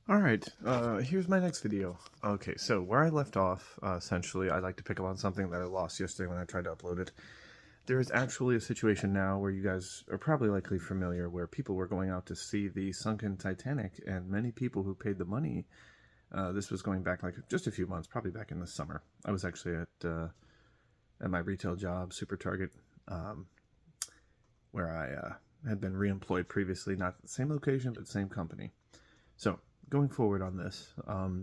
Alright, here's my next video. Okay, so where I left off, essentially, I'd like to pick up on something that I lost yesterday when I tried to upload it. There is actually a situation now where you guys are probably likely familiar where people were going out to see the sunken Titanic, and many people who paid the money, this was going back like just a few months, probably back in the summer. I was actually at my retail job, Super Target, um, where I had been reemployed previously, not the same location, but the same company. So, going forward on this,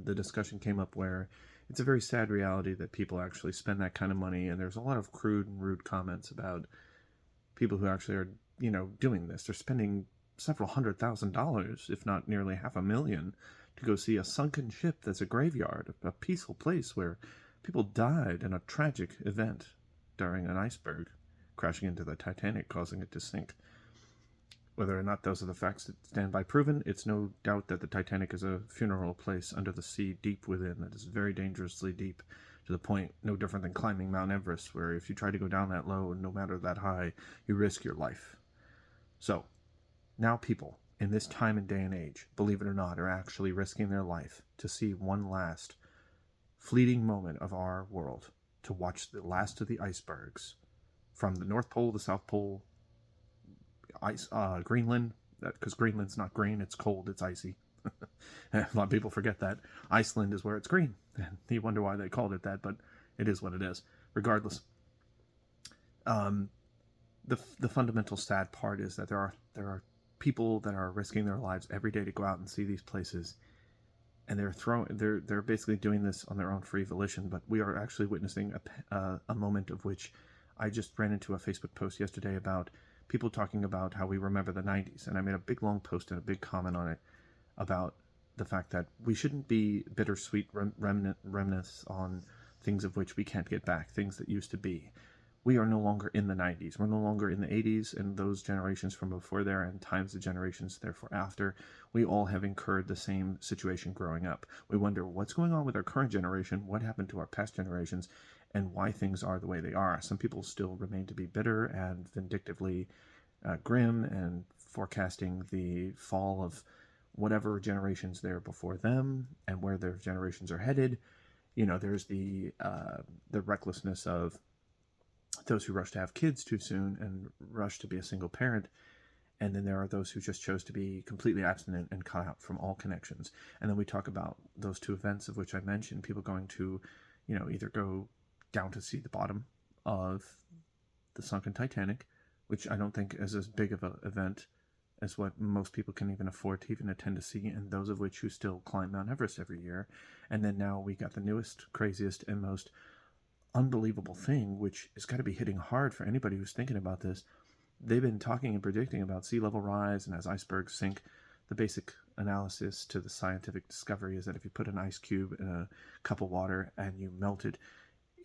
the discussion came up where it's a very sad reality that people actually spend that kind of money, and there's a lot of crude and rude comments about people who actually are, doing this. They're spending several $100,000, if not nearly $500,000, to go see a sunken ship that's a graveyard, a peaceful place where people died in a tragic event during an iceberg crashing into the Titanic, causing it to sink. Whether or not those are the facts that stand by proven, it's no doubt that the Titanic is a funeral place under the sea deep within that is very dangerously deep, to the point no different than climbing Mount Everest, where if you try to go down that low, no matter that high, you risk your life. So, now people, in this time and day and age, believe it or not, are actually risking their life to see one last fleeting moment of our world, to watch the last of the icebergs from the North Pole, the South Pole, Greenland, because Greenland's not green, it's cold, it's icy. A lot of people forget that. Iceland is where it's green. And you wonder why they called it that, but it is what it is. Regardless, the fundamental sad part is that there are people that are risking their lives every day to go out and see these places, and they're basically doing this on their own free volition. But we are actually witnessing a moment of which I just ran into a Facebook post yesterday about people talking about how we remember the 90s, and I made a big long post and a big comment on it about the fact that we shouldn't be bittersweet remnants on things of which we can't get back, things that used to be. We are no longer in the 90s. We're no longer in the 80s and those generations from before there and times the generations therefore after. We all have incurred the same situation growing up. We wonder what's going on with our current generation, what happened to our past generations, and why things are the way they are. Some people still remain to be bitter and vindictively grim and forecasting the fall of whatever generations there before them and where their generations are headed. There's the recklessness of those who rush to have kids too soon and rush to be a single parent. And then there are those who just chose to be completely abstinent and cut out from all connections. And then we talk about those two events of which I mentioned, people going to, either go down to see the bottom of the sunken Titanic, which I don't think is as big of an event as what most people can even afford to even attend to see, and those of which who still climb Mount Everest every year. And then now we got the newest, craziest, and most unbelievable thing, which has got to be hitting hard for anybody who's thinking about this. They've been talking and predicting about sea level rise, and as icebergs sink, the basic analysis to the scientific discovery is that if you put an ice cube in a cup of water and you melt it,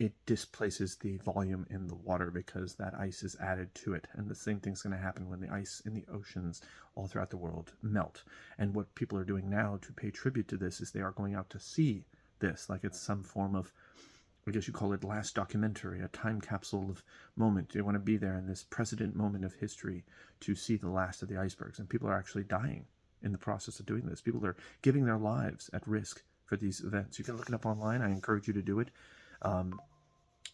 it displaces the volume in the water because that ice is added to it. And the same thing's going to happen when the ice in the oceans all throughout the world melt. And what people are doing now to pay tribute to this is they are going out to see this like it's some form of, I guess you call it, last documentary, a time capsule of moment. They want to be there in this precedent moment of history to see the last of the icebergs. And people are actually dying in the process of doing this. People are giving their lives at risk for these events. You can look it up online. I encourage you to do it.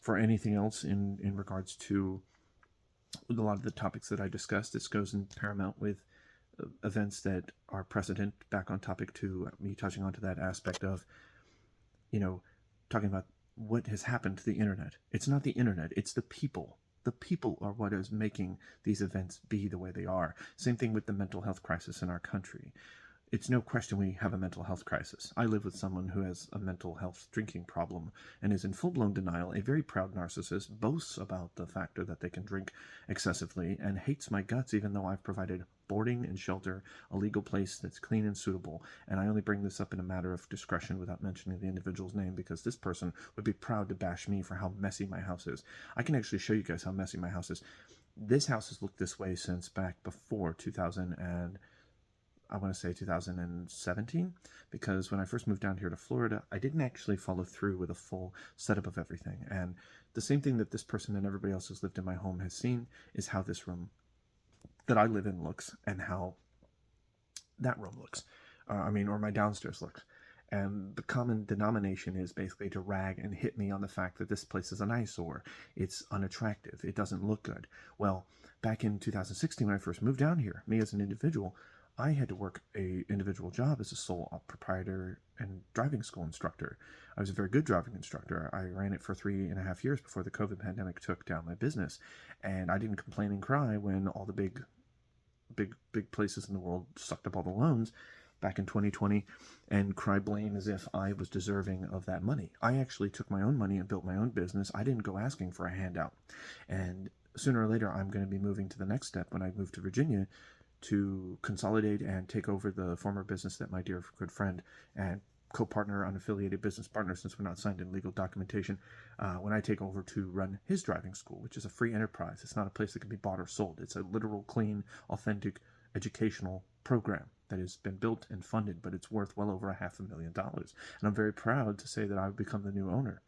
For anything else in regards to a lot of the topics that I discussed, this goes in paramount with events that are precedent, back on topic to me touching onto that aspect of, talking about what has happened to the internet. It's not the internet, it's the people. The people are what is making these events be the way they are. Same thing with the mental health crisis in our country. It's no question we have a mental health crisis. I live with someone who has a mental health drinking problem and is in full-blown denial. A very proud narcissist, boasts about the factor that they can drink excessively and hates my guts even though I've provided boarding and shelter, a legal place that's clean and suitable. And I only bring this up in a matter of discretion without mentioning the individual's name because this person would be proud to bash me for how messy my house is. I can actually show you guys how messy my house is. This house has looked this way since back before 2017, because when I first moved down here to Florida, I didn't actually follow through with a full setup of everything. And the same thing that this person and everybody else who's lived in my home has seen is how this room that I live in looks and how that room looks. or my downstairs looks. And the common denomination is basically to rag and hit me on the fact that this place is an eyesore. It's unattractive. It doesn't look good. Well, back in 2016, when I first moved down here, me as an individual, I had to work a individual job as a sole proprietor and driving school instructor. I was a very good driving instructor. I ran it for 3.5 years before the COVID pandemic took down my business. And I didn't complain and cry when all the big places in the world sucked up all the loans back in 2020 and cry blame as if I was deserving of that money. I actually took my own money and built my own business. I didn't go asking for a handout. And sooner or later, I'm going to be moving to the next step when I move to Virginia to consolidate and take over the former business that my dear good friend and co-partner, unaffiliated business partner, since we're not signed in legal documentation, when I take over to run his driving school, which is a free enterprise. It's not a place that can be bought or sold. It's a literal, clean, authentic educational program that has been built and funded, but it's worth well over $500,000. And I'm very proud to say that I've become the new owner.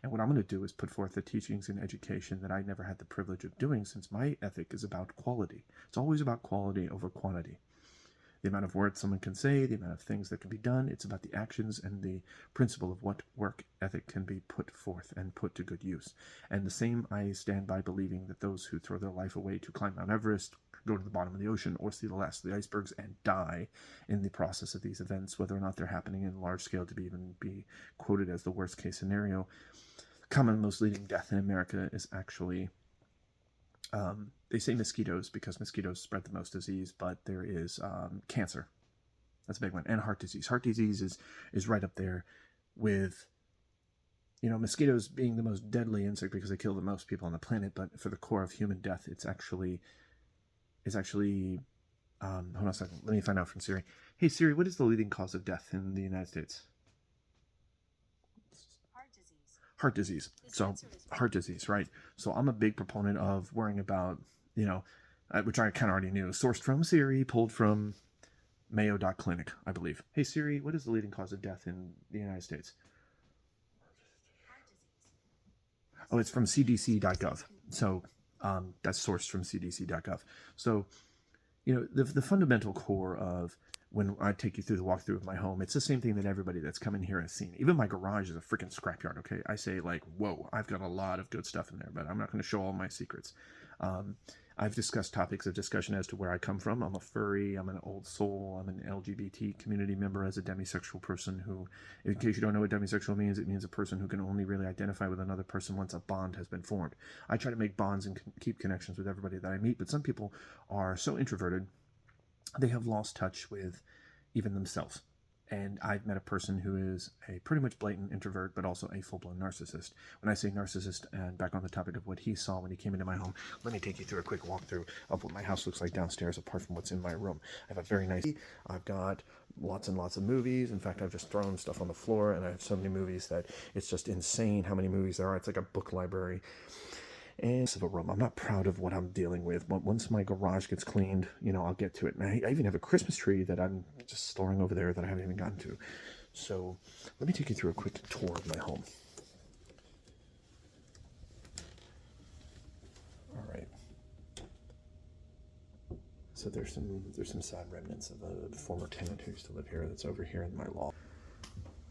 And what I'm going to do is put forth the teachings in education that I never had the privilege of doing, since my ethic is about quality. It's always about quality over quantity. The amount of words someone can say, the amount of things that can be done, it's about the actions and the principle of what work ethic can be put forth and put to good use. And the same I stand by, believing that those who throw their life away to climb Mount Everest, go to the bottom of the ocean, or see the last of the icebergs and die in the process of these events, whether or not they're happening in large scale to even be quoted as the worst case scenario. Common most leading death in America is actually, they say mosquitoes because mosquitoes spread the most disease, but there is cancer. That's a big one. And heart disease. Heart disease is right up there with, mosquitoes being the most deadly insect because they kill the most people on the planet. But for the core of human death, it's actually, hold on a second. Let me find out from Siri. Hey, Siri, what is the leading cause of death in the United States? Heart disease. So heart disease, right? So I'm a big proponent of worrying about, which I kind of already knew, sourced from Siri, pulled from Mayo.clinic, I believe. Hey Siri, what is the leading cause of death in the United States? Oh, it's from cdc.gov. So that's sourced from cdc.gov. So, the fundamental core of when I take you through the walkthrough of my home, it's the same thing that everybody that's come in here has seen. Even my garage is a freaking scrapyard, okay? I say, whoa, I've got a lot of good stuff in there, but I'm not going to show all my secrets. I've discussed topics of discussion as to where I come from. I'm a furry, I'm an old soul, I'm an LGBT community member as a demisexual person who, in case you don't know what demisexual means, it means a person who can only really identify with another person once a bond has been formed. I try to make bonds and keep connections with everybody that I meet, but some people are so introverted, they have lost touch with even themselves. And I've met a person who is a pretty much blatant introvert, but also a full-blown narcissist. When I say narcissist, and back on the topic of what he saw when he came into my home, let me take you through a quick walkthrough of what my house looks like downstairs, apart from what's in my room. I have a very nice, I've got lots and lots of movies. In fact, I've just thrown stuff on the floor, and I have so many movies that it's just insane how many movies there are. It's like a book library. And of a room. I'm not proud of what I'm dealing with, but once my garage gets cleaned, I'll get to it. And I even have a Christmas tree that I'm just storing over there that I haven't even gotten to. So let me take you through a quick tour of my home. All right. So there's some sad remnants of a former tenant who used to live here that's over here in my loft.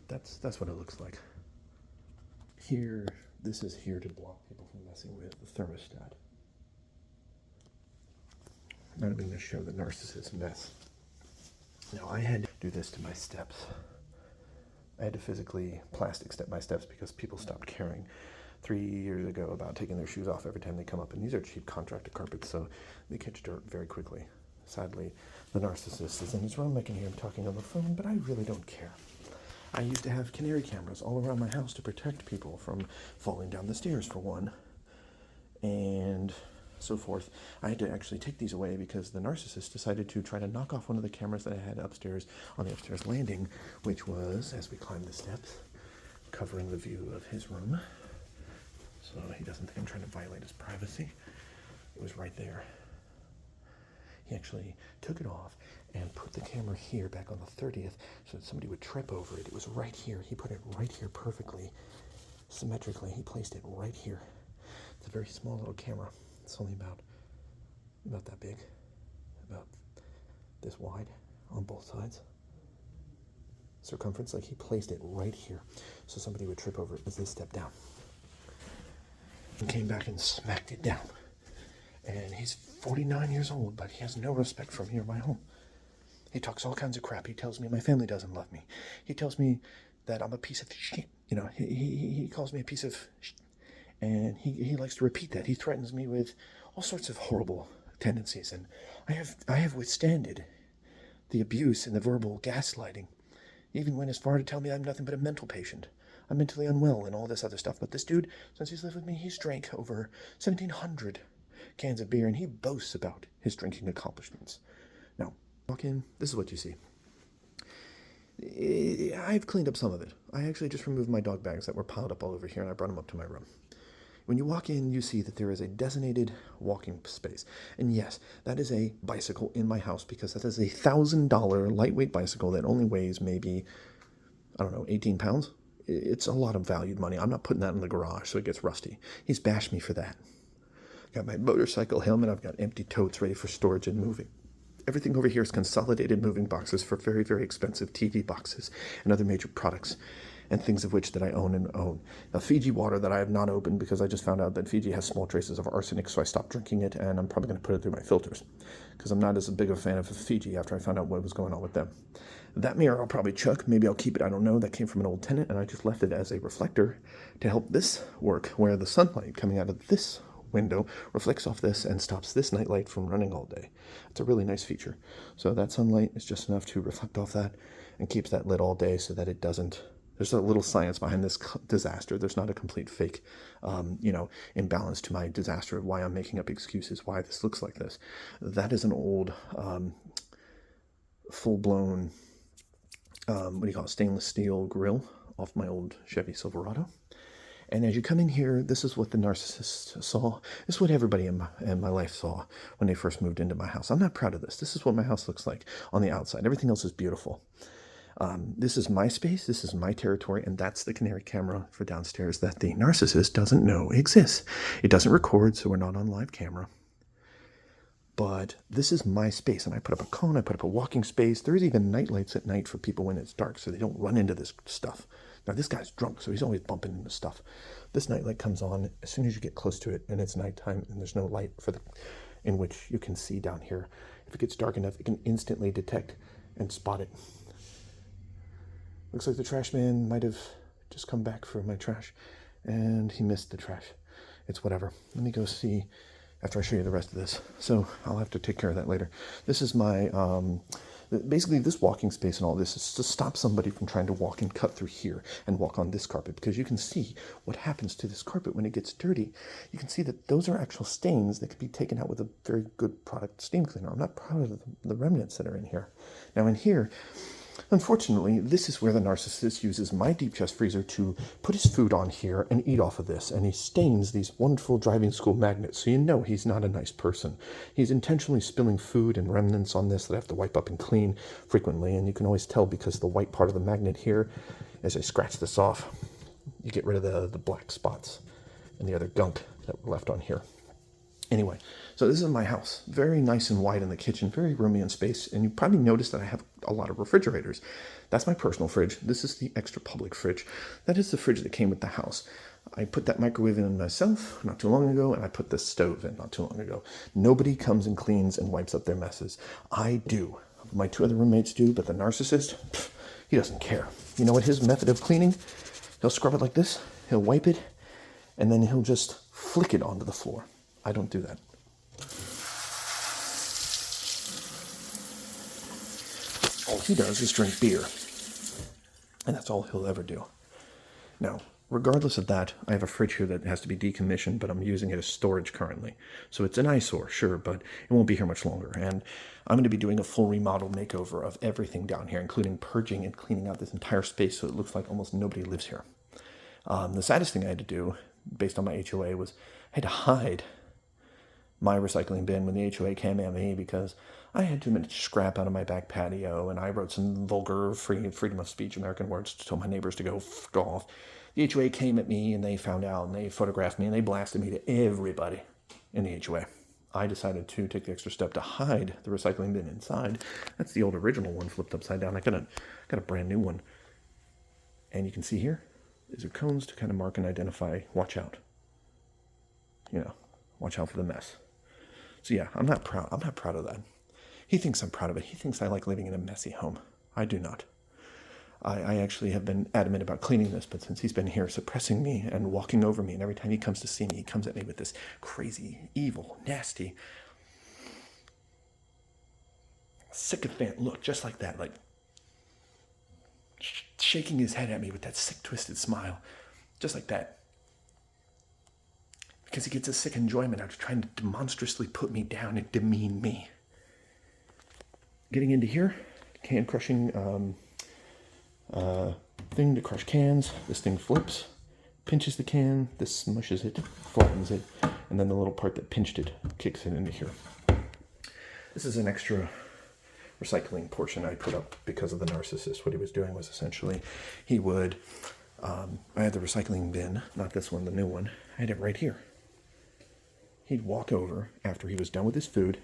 That's what it looks like. Here, this is here to block people from messing with the thermostat. Now I'm going to show the narcissist mess. Now I had to do this to my steps. I had to physically plastic step my steps because people stopped caring 3 years ago about taking their shoes off every time they come up. And these are cheap contractor carpets, so they catch dirt very quickly. Sadly, the narcissist is in his room. I can hear him talking on the phone, but I really don't care. I used to have canary cameras all around my house to protect people from falling down the stairs, for one, and so forth. I had to actually take these away because the narcissist decided to try to knock off one of the cameras that I had upstairs on the upstairs landing, which was, as we climbed the steps, covering the view of his room. So he doesn't think I'm trying to violate his privacy. It was right there. He actually took it off and put the camera here back on the 30th so that somebody would trip over it. It was right here. He put it right here perfectly, symmetrically. He placed it right here. It's a very small little camera. It's only about that big, about this wide on both sides. circumference. Like he placed it right here so somebody would trip over it as they stepped down. And came back and smacked it down. And he's 49 years old, but he has no respect for me or my home. He talks all kinds of crap. He tells me my family doesn't love me. He tells me that I'm a piece of shit. You know, he calls me a piece of shit. And he likes to repeat that. He threatens me with all sorts of horrible tendencies. And I have withstanded the abuse and the verbal gaslighting. He even went as far to tell me I'm nothing but a mental patient. I'm mentally unwell and all this other stuff. But this dude, since he's lived with me, he's drank over 1,700 cans of beer, and he boasts about his drinking accomplishments. Now, walk in, this is what you see. I've cleaned up some of it. I actually just removed my dog bags that were piled up all over here, and I brought them up to my room. When you walk in, you see that there is a designated walking space. And yes, that is a bicycle in my house, because that is a $1,000 lightweight bicycle that only weighs maybe, 18 pounds. It's a lot of valued money. I'm not putting that in the garage so it gets rusty. He's bashed me for that. Got my motorcycle helmet. I've got empty totes ready for storage and moving. Everything over here is consolidated moving boxes for very, very expensive TV boxes and other major products, and things of which that I own and own. Now, Fiji water that I have not opened because I just found out that Fiji has small traces of arsenic, so I stopped drinking it, and I'm probably going to put it through my filters because I'm not as big a fan of Fiji after I found out what was going on with them. That mirror I'll probably chuck. Maybe I'll keep it. I don't know. That came from an old tenant, and I just left it as a reflector to help this work, where the sunlight coming out of this window reflects off this and stops this nightlight from running all day. It's a really nice feature. So that sunlight is just enough to reflect off that and keeps that lit all day so that it doesn't. There's a little science behind this disaster. There's not a complete fake, imbalance to my disaster of why I'm making up excuses, why this looks like this. That is an old, full-blown, stainless steel grill off my old Chevy Silverado. And as you come in here, this is what the narcissist saw. This is what everybody in my life saw when they first moved into my house. I'm not proud of this. This is what my house looks like on the outside. Everything else is beautiful. This is my space. This is my territory. And that's the canary camera for downstairs that the narcissist doesn't know exists. It doesn't record, so we're not on live camera. But this is my space. And I put up a cone. I put up a walking space. There's even night lights at night for people when it's dark so they don't run into this stuff. Now, this guy's drunk, so he's always bumping into stuff. This nightlight comes on as soon as you get close to it, and it's nighttime, and there's no light in which you can see down here. If it gets dark enough, it can instantly detect and spot it. Looks like the trash man might have just come back for my trash, and he missed the trash. It's whatever. Let me go see after I show you the rest of this. So I'll have to take care of that later. This is my... basically, this walking space and all this is to stop somebody from trying to walk and cut through here and walk on this carpet, because you can see what happens to this carpet when it gets dirty. You can see that those are actual stains that could be taken out with a very good product steam cleaner. I'm not proud of the remnants that are in here. Now, in here, unfortunately, this is where the narcissist uses my deep chest freezer to put his food on here and eat off of this. And he stains these wonderful driving school magnets. So you know he's not a nice person. He's intentionally spilling food and remnants on this that I have to wipe up and clean frequently. And you can always tell because the white part of the magnet here, as I scratch this off, you get rid of the black spots and the other gunk that were left on here. Anyway, so this is my house. Very nice and wide in the kitchen, very roomy in space. And you probably noticed that I have a lot of refrigerators. That's my personal fridge. This is the extra public fridge. That is the fridge that came with the house. I put that microwave in myself not too long ago, and I put this stove in not too long ago. Nobody comes and cleans and wipes up their messes. I do. My two other roommates do, but the narcissist, he doesn't care. You know what his method of cleaning? He'll scrub it like this, he'll wipe it, and then he'll just flick it onto the floor. I don't do that. All he does is drink beer. And that's all he'll ever do. Now, regardless of that, I have a fridge here that has to be decommissioned, but I'm using it as storage currently. So it's an eyesore, sure, but it won't be here much longer. And I'm going to be doing a full remodel makeover of everything down here, including purging and cleaning out this entire space so it looks like almost nobody lives here. The saddest thing I had to do, based on my HOA, was I had to hide my recycling bin when the HOA came at me because I had too much scrap out of my back patio, and I wrote some vulgar freedom of speech American words to tell my neighbors to go f*** off. The HOA came at me, and they found out, and they photographed me, and they blasted me to everybody in the HOA. I decided to take the extra step to hide the recycling bin inside. That's the old original one flipped upside down. I got a brand new one. And you can see here, these are cones to kind of mark and identify, watch out. You know, watch out for the mess. So yeah, I'm not proud of that. He thinks I'm proud of it. He thinks I like living in a messy home. I do not. I actually have been adamant about cleaning this, but since he's been here suppressing me and walking over me, and every time he comes to see me, he comes at me with this crazy, evil, nasty, sycophant look, just like that, like shaking his head at me with that sick, twisted smile, just like that. Because he gets a sick enjoyment out of trying to demonstrously put me down and demean me. Getting into here, can crushing thing to crush cans. This thing flips, pinches the can, this smushes it, flattens it, and then the little part that pinched it kicks it into here. This is an extra recycling portion I put up because of the narcissist. What he was doing was essentially, he would, I had the recycling bin, not this one, the new one, I had it right here. He'd walk over after he was done with his food,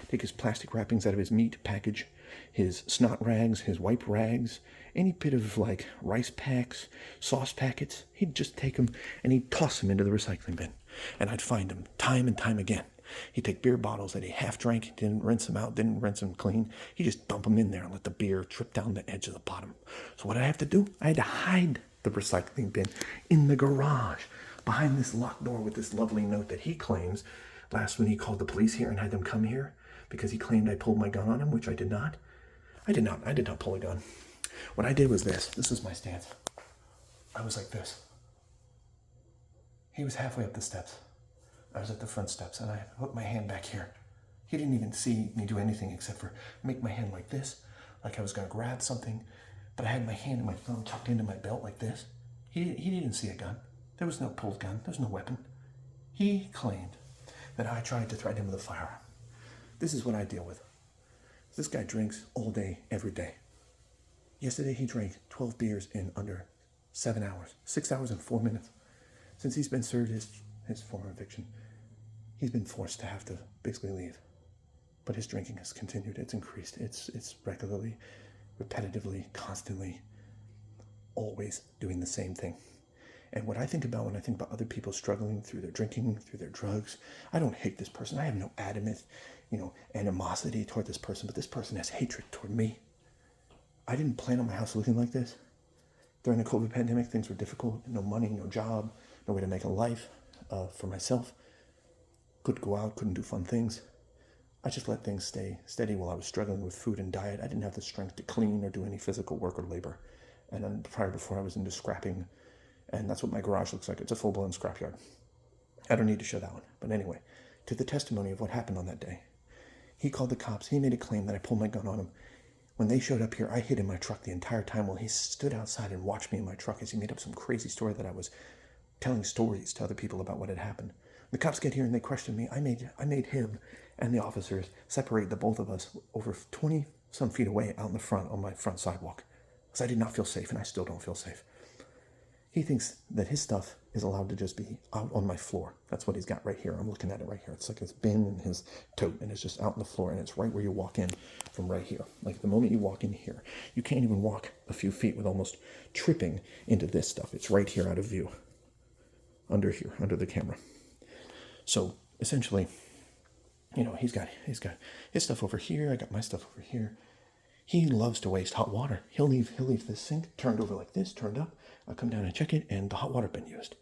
take his plastic wrappings out of his meat package, his snot rags, his wipe rags, any bit of like rice packs, sauce packets, he'd just take them and he'd toss them into the recycling bin. And I'd find them time and time again. He'd take beer bottles that he half drank, didn't rinse them out, didn't rinse them clean. He'd just dump them in there and let the beer trip down the edge of the bottom. So what did I have to do? I had to hide the recycling bin in the garage, behind this locked door with this lovely note that he claims last when he called the police here and had them come here because he claimed I pulled my gun on him, which I did not. I did not pull a gun. What I did was this. This is my stance. I was like this. He was halfway up the steps. I was at the front steps and I put my hand back here. He didn't even see me do anything except for make my hand like this, like I was going to grab something, but I had my hand and my thumb tucked into my belt like this. He didn't see a gun. There was no pulled gun. There's no weapon. He claimed that I tried to threaten him with a firearm. This is what I deal with. This guy drinks all day, every day. Yesterday he drank 12 beers in under 7 hours, 6 hours and 4 minutes. Since he's been served his former eviction, he's been forced to have to basically leave. But his drinking has continued. It's increased. It's regularly, repetitively, constantly, always doing the same thing. And what I think about when I think about other people struggling through their drinking, through their drugs, I don't hate this person. I have no animosity toward this person, but this person has hatred toward me. I didn't plan on my house looking like this. During the COVID pandemic, things were difficult. No money, no job, no way to make a life for myself. Couldn't go out, couldn't do fun things. I just let things stay steady while I was struggling with food and diet. I didn't have the strength to clean or do any physical work or labor. And then before I was into scrapping, and that's what my garage looks like. It's a full-blown scrapyard. I don't need to show that one. But anyway, to the testimony of what happened on that day. He called the cops. He made a claim that I pulled my gun on him. When they showed up here, I hid in my truck the entire time while he stood outside and watched me in my truck as he made up some crazy story that I was telling stories to other people about what had happened. The cops get here and they question me. I made him and the officers separate the both of us over 20-some feet away out in the front on my front sidewalk because I did not feel safe, and I still don't feel safe. He thinks that his stuff is allowed to just be out on my floor. That's what he's got right here. I'm looking at it right here. It's like his bin and his tote, and it's just out on the floor, and it's right where you walk in from right here. Like the moment you walk in here, you can't even walk a few feet with almost tripping into this stuff. It's right here out of view. Under here, under the camera. So essentially, he's got his stuff over here. I got my stuff over here. He loves to waste hot water. He'll leave this sink turned over like this, turned up. I'll come down and check it, and the hot water been used.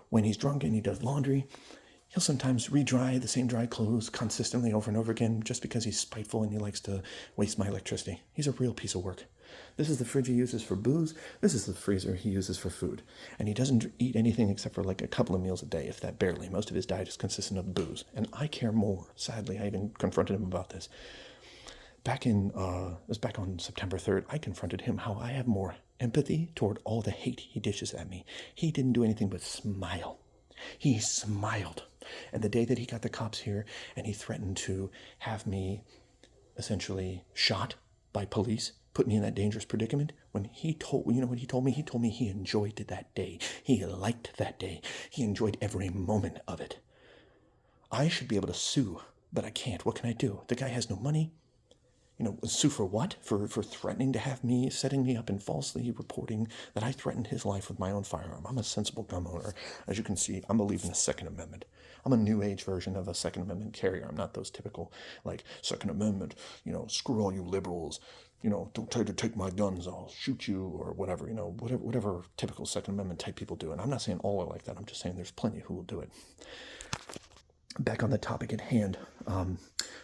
When he's drunk and he does laundry, he'll sometimes re-dry the same dry clothes consistently over and over again just because he's spiteful and he likes to waste my electricity. He's a real piece of work. This is the fridge he uses for booze. This is the freezer he uses for food. And he doesn't eat anything except for like a couple of meals a day, if that barely. Most of his diet is consistent of booze. And I care more. Sadly, I even confronted him about this. It was back on September 3rd, I confronted him how I have more empathy toward all the hate he dishes at me. He didn't do anything but smile. He smiled. And the day that he got the cops here and he threatened to have me essentially shot by police, put me in that dangerous predicament, when he told, what he told me? He told me he enjoyed that day. He liked that day. He enjoyed every moment of it. I should be able to sue, but I can't. What can I do? The guy has no money. sue for what? For threatening to have me, setting me up and falsely reporting that I threatened his life with my own firearm. I'm a sensible gun owner. As you can see, I'm believing the Second Amendment. I'm a new age version of a Second Amendment carrier. I'm not those typical, like, Second Amendment, screw all you liberals, don't try to take my guns, I'll shoot you, or whatever, whatever typical Second Amendment type people do. And I'm not saying all are like that. I'm just saying there's plenty who will do it. Back on the topic at hand,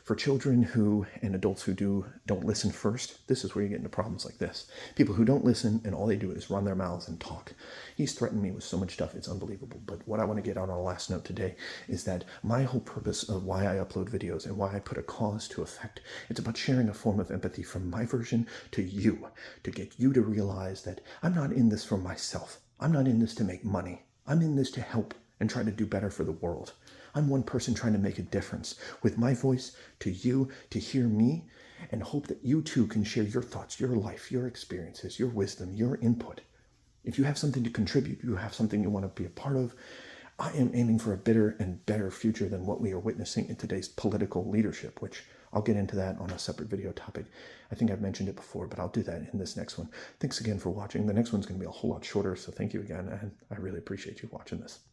for children who and adults who don't listen first, this is where you get into problems like this. People who don't listen and all they do is run their mouths and talk. He's threatened me with so much stuff, it's unbelievable. But what I want to get out on a last note today is that my whole purpose of why I upload videos and why I put a cause to effect, it's about sharing a form of empathy from my version to you, to get you to realize that I'm not in this for myself. I'm not in this to make money. I'm in this to help and try to do better for the world. I'm one person trying to make a difference with my voice to you, to hear me, and hope that you too can share your thoughts, your life, your experiences, your wisdom, your input. If you have something to contribute, you have something you want to be a part of, I am aiming for a better and better future than what we are witnessing in today's political leadership, which I'll get into that on a separate video topic. I think I've mentioned it before, but I'll do that in this next one. Thanks again for watching. The next one's going to be a whole lot shorter, so thank you again, and I really appreciate you watching this.